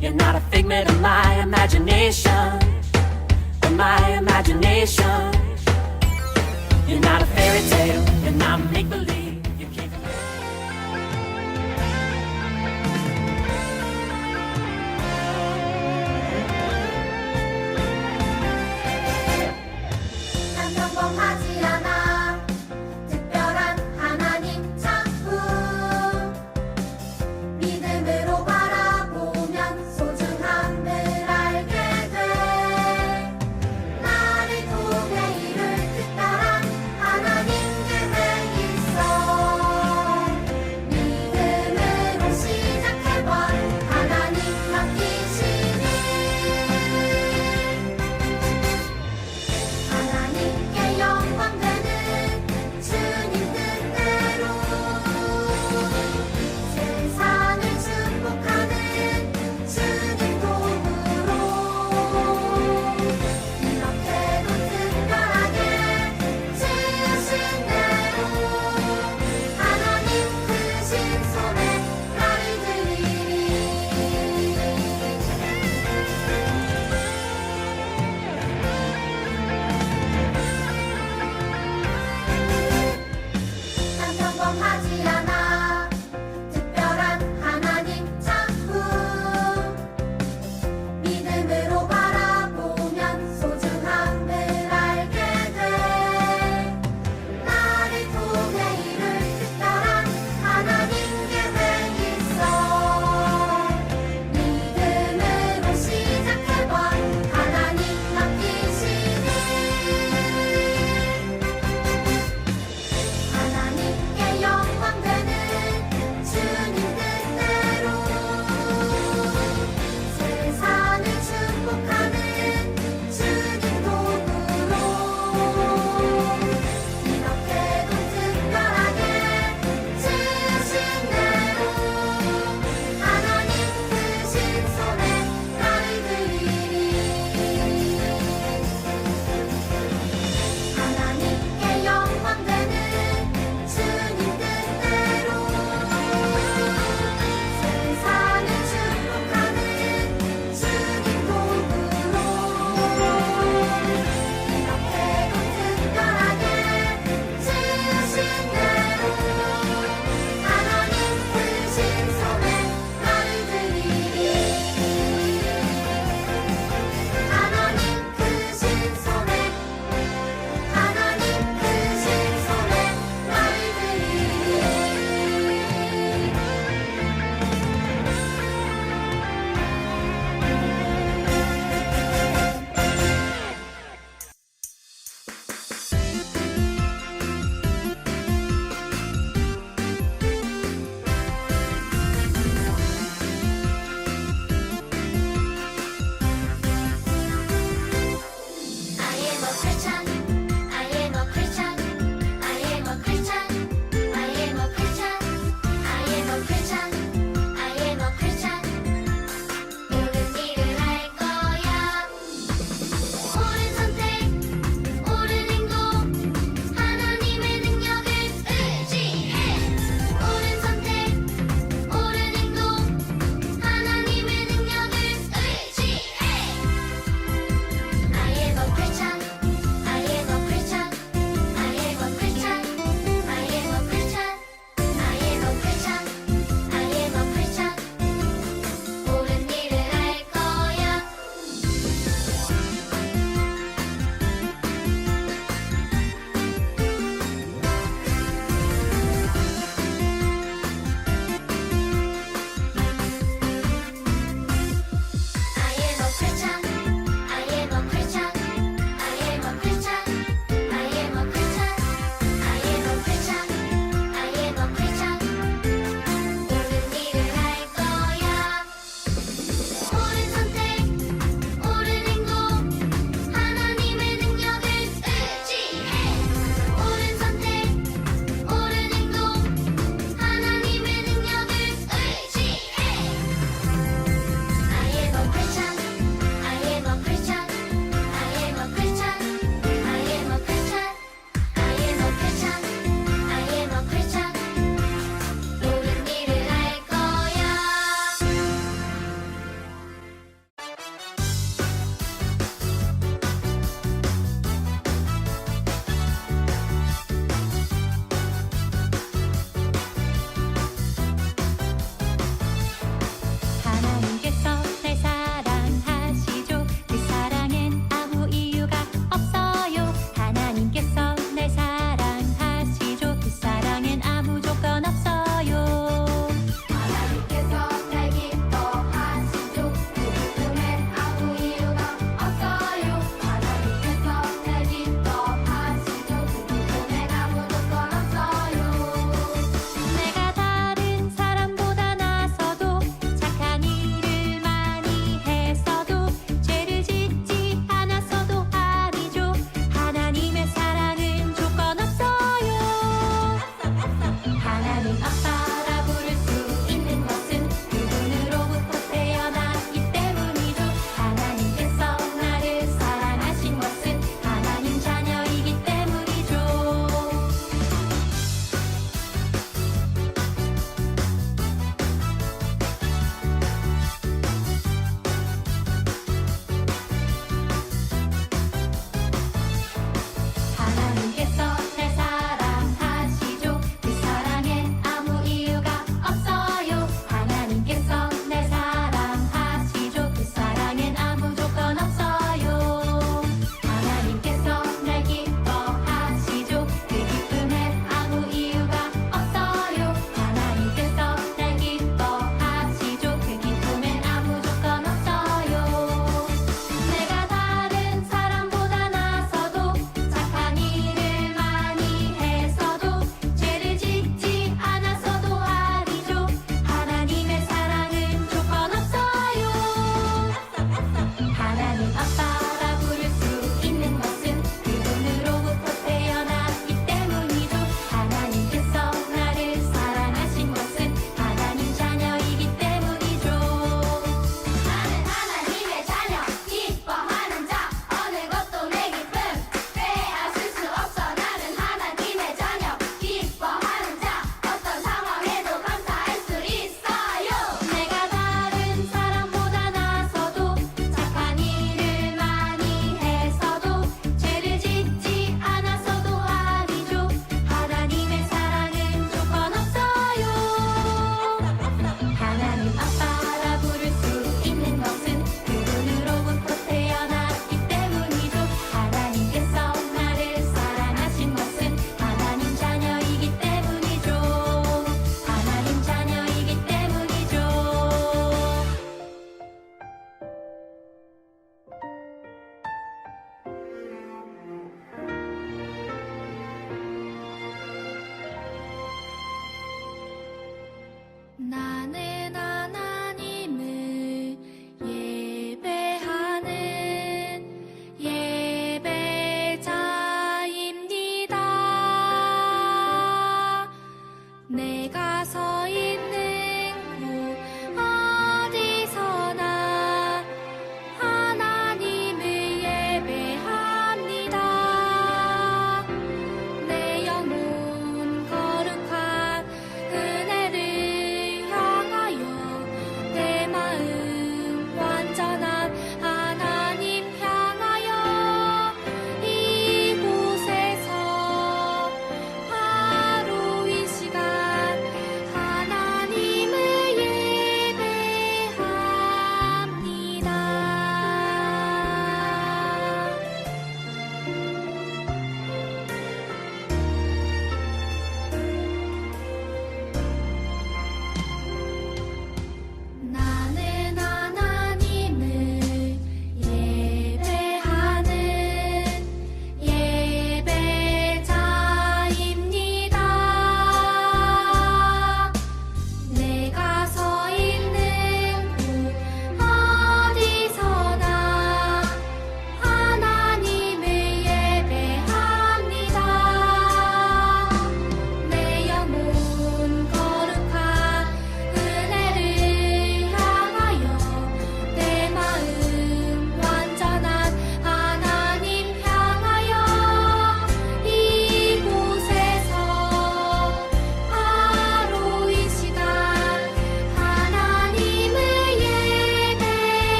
You're not a figment of my imagination, of my imagination. You're not a fairy tale, you're not make-believe. You came from 난 평범하지 않아 특별한 하나님 작품 믿음으로 바라보면 소중함을 알게 돼 나를 통해 이룰 특별한 하나님 계획 있어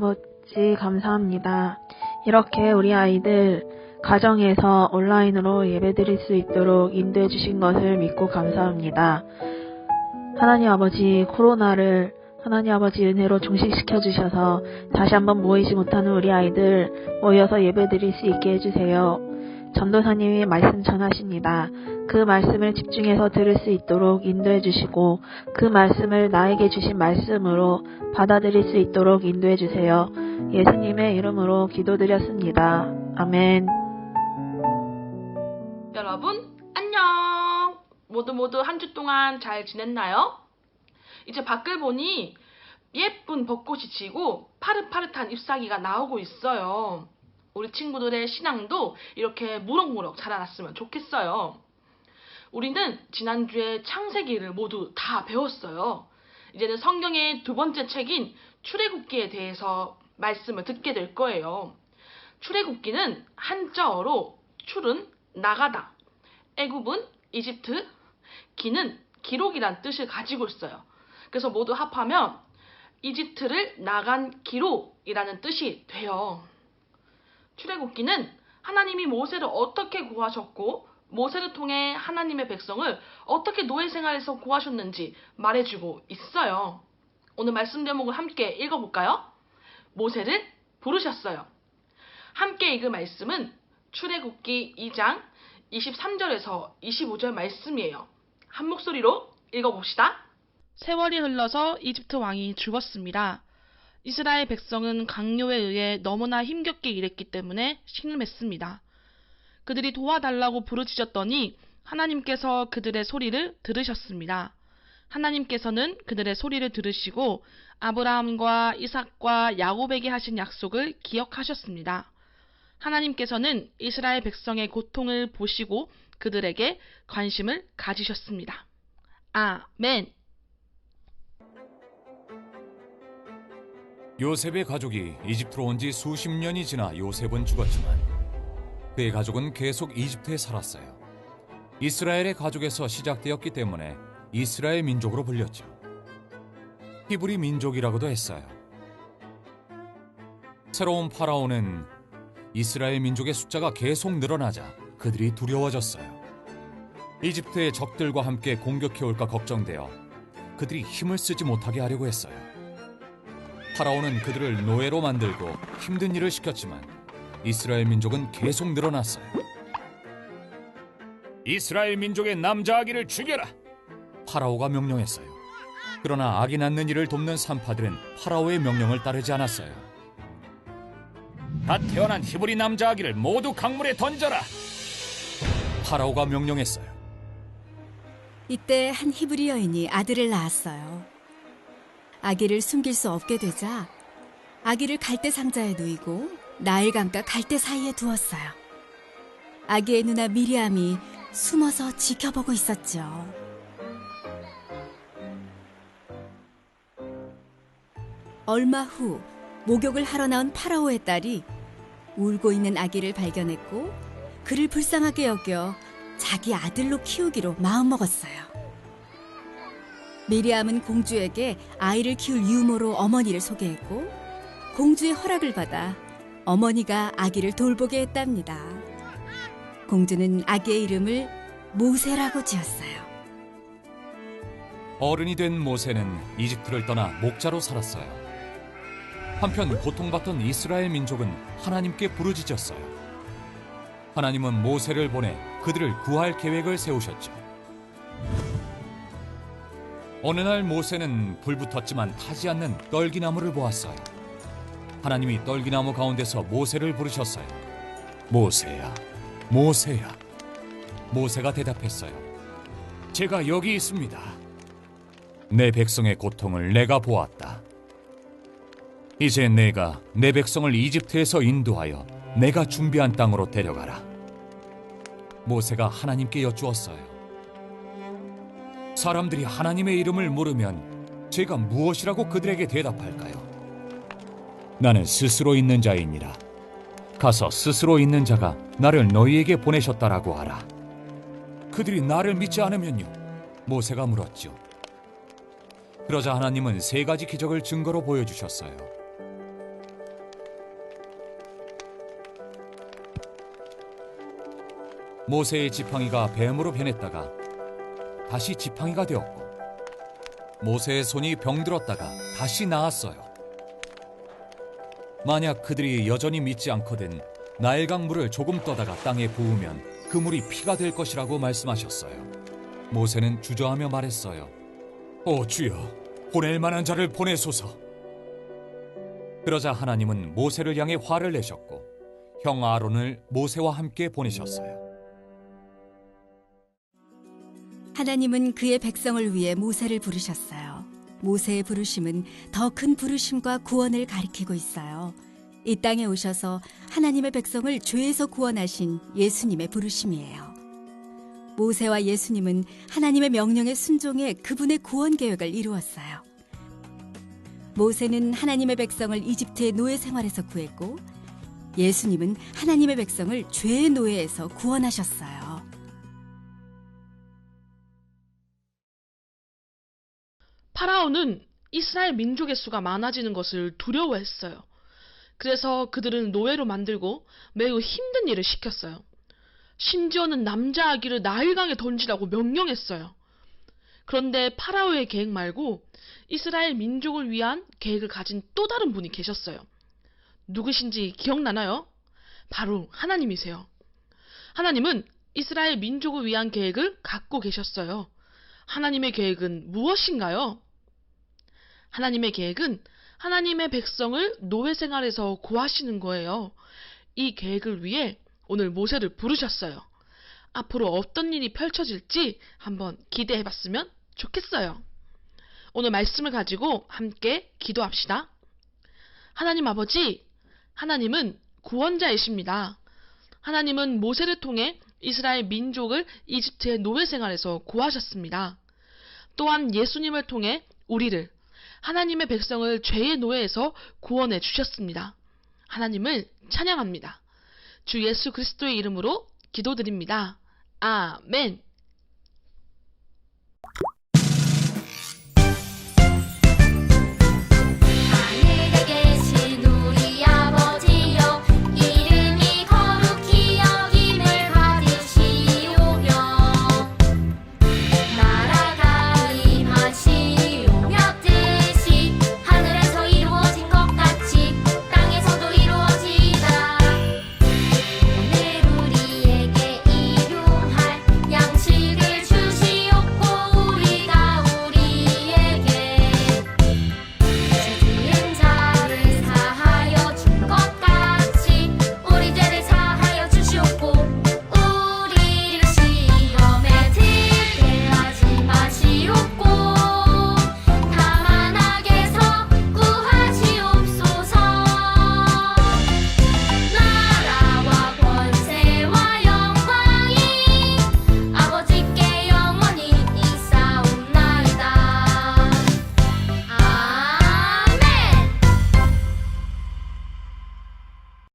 아버지 감사합니다. 이렇게 우리 아이들 가정에서 온라인으로 예배드릴 수 있도록 인도해 주신 것을 믿고 감사합니다. 하나님 아버지, 코로나를 하나님 아버지 은혜로 종식시켜 주셔서 다시 한번 모이지 못하는 우리 아이들 모여서 예배드릴 수 있게 해주세요. 전도사님이 말씀 전하십니다. 그 말씀을 집중해서 들을 수 있도록 인도해 주시고 그 말씀을 나에게 주신 말씀으로 받아들일 수 있도록 인도해 주세요. 예수님의 이름으로 기도드렸습니다. 아멘. 여러분 안녕. 모두 한 주 동안 잘 지냈나요? 이제 밖을 보니 예쁜 벚꽃이 지고 파릇파릇한 잎사귀가 나오고 있어요. 우리 친구들의 신앙도 이렇게 무럭무럭 자라났으면 좋겠어요. 우리는 지난주에 창세기를 모두 다 배웠어요. 이제는 성경의 두 번째 책인 출애굽기에 대해서 말씀을 듣게 될 거예요. 출애굽기는 한자어로 출은 나가다, 애굽은 이집트, 기는 기록이란 뜻을 가지고 있어요. 그래서 모두 합하면 이집트를 나간 기록이라는 뜻이 돼요. 출애굽기는 하나님이 모세를 어떻게 구하셨고 모세를 통해 하나님의 백성을 어떻게 노예 생활에서 구하셨는지 말해주고 있어요. 오늘 말씀 제목을 함께 읽어볼까요? 모세를 부르셨어요. 함께 읽을 말씀은 출애굽기 2장 23절에서 25절 말씀이에요. 한 목소리로 읽어봅시다. 세월이 흘러서 이집트 왕이 죽었습니다. 이스라엘 백성은 강요에 의해 너무나 힘겹게 일했기 때문에 신음했습니다. 그들이 도와달라고 부르짖었더니 하나님께서 그들의 소리를 들으셨습니다. 하나님께서는 그들의 소리를 들으시고 아브라함과 이삭과 야곱에게 하신 약속을 기억하셨습니다. 하나님께서는 이스라엘 백성의 고통을 보시고 그들에게 관심을 가지셨습니다. 아멘. 요셉의 가족이 이집트로 온 지 수십 년이 지나 요셉은 죽었지만 그의 가족은 계속 이집트에 살았어요. 이스라엘의 가족에서 시작되었기 때문에 이스라엘 민족으로 불렸죠. 히브리 민족이라고도 했어요. 새로운 파라오는 이스라엘 민족의 숫자가 계속 늘어나자 그들이 두려워졌어요. 이집트의 적들과 함께 공격해올까 걱정되어 그들이 힘을 쓰지 못하게 하려고 했어요. 파라오는 그들을 노예로 만들고 힘든 일을 시켰지만 이스라엘 민족은 계속 늘어났어요. 이스라엘 민족의 남자 아기를 죽여라! 파라오가 명령했어요. 그러나 아기 낳는 일을 돕는 산파들은 파라오의 명령을 따르지 않았어요. 갓 태어난 히브리 남자 아기를 모두 강물에 던져라! 파라오가 명령했어요. 이때 한 히브리 여인이 아들을 낳았어요. 아기를 숨길 수 없게 되자 아기를 갈대 상자에 누이고 나일강과 갈대 사이에 두었어요. 아기의 누나 미리암이 숨어서 지켜보고 있었죠. 얼마 후 목욕을 하러 나온 파라오의 딸이 울고 있는 아기를 발견했고 그를 불쌍하게 여겨 자기 아들로 키우기로 마음먹었어요. 미리암은 공주에게 아이를 키울 유모로 어머니를 소개했고 공주의 허락을 받아 어머니가 아기를 돌보게 했답니다. 공주는 아기의 이름을 모세라고 지었어요. 어른이 된 모세는 이집트를 떠나 목자로 살았어요. 한편 고통받던 이스라엘 민족은 하나님께 부르짖었어요. 하나님은 모세를 보내 그들을 구할 계획을 세우셨죠. 어느 날 모세는 불붙었지만 타지 않는 떨기나무를 보았어요. 하나님이 떨기나무 가운데서 모세를 부르셨어요. 모세야, 모세야. 모세가 대답했어요. 제가 여기 있습니다. 내 백성의 고통을 내가 보았다. 이제 내가 내 백성을 이집트에서 인도하여 내가 준비한 땅으로 데려가라. 모세가 하나님께 여쭈었어요. 사람들이 하나님의 이름을 물으면 제가 무엇이라고 그들에게 대답할까요? 나는 스스로 있는 자이니라. 가서 스스로 있는 자가 나를 너희에게 보내셨다라고 하라. 그들이 나를 믿지 않으면요? 모세가 물었죠. 그러자 하나님은 3가지 기적을 증거로 보여주셨어요. 모세의 지팡이가 뱀으로 변했다가 다시 지팡이가 되었고, 모세의 손이 병들었다가 다시 나았어요. 만약 그들이 여전히 믿지 않거든 나일강 물을 조금 떠다가 땅에 부으면 그 물이 피가 될 것이라고 말씀하셨어요. 모세는 주저하며 말했어요. 오 주여, 보낼 만한 자를 보내소서. 그러자 하나님은 모세를 향해 화를 내셨고 형 아론을 모세와 함께 보내셨어요. 하나님은 그의 백성을 위해 모세를 부르셨어요. 모세의 부르심은 더 큰 부르심과 구원을 가리키고 있어요. 이 땅에 오셔서 하나님의 백성을 죄에서 구원하신 예수님의 부르심이에요. 모세와 예수님은 하나님의 명령에 순종해 그분의 구원 계획을 이루었어요. 모세는 하나님의 백성을 이집트의 노예 생활에서 구했고, 예수님은 하나님의 백성을 죄의 노예에서 구원하셨어요. 파라오는 이스라엘 민족의 수가 많아지는 것을 두려워했어요. 그래서 그들은 노예로 만들고 매우 힘든 일을 시켰어요. 심지어는 남자 아기를 나일강에 던지라고 명령했어요. 그런데 파라오의 계획 말고 이스라엘 민족을 위한 계획을 가진 또 다른 분이 계셨어요. 누구신지 기억나나요? 바로 하나님이세요. 하나님은 이스라엘 민족을 위한 계획을 갖고 계셨어요. 하나님의 계획은 무엇인가요? 하나님의 계획은 하나님의 백성을 노예 생활에서 구하시는 거예요. 이 계획을 위해 오늘 모세를 부르셨어요. 앞으로 어떤 일이 펼쳐질지 한번 기대해봤으면 좋겠어요. 오늘 말씀을 가지고 함께 기도합시다. 하나님 아버지, 하나님은 구원자이십니다. 하나님은 모세를 통해 이스라엘 민족을 이집트의 노예 생활에서 구하셨습니다. 또한 예수님을 통해 우리를, 하나님의 백성을 죄의 노예에서 구원해 주셨습니다. 하나님을 찬양합니다. 주 예수 그리스도의 이름으로 기도드립니다. 아멘.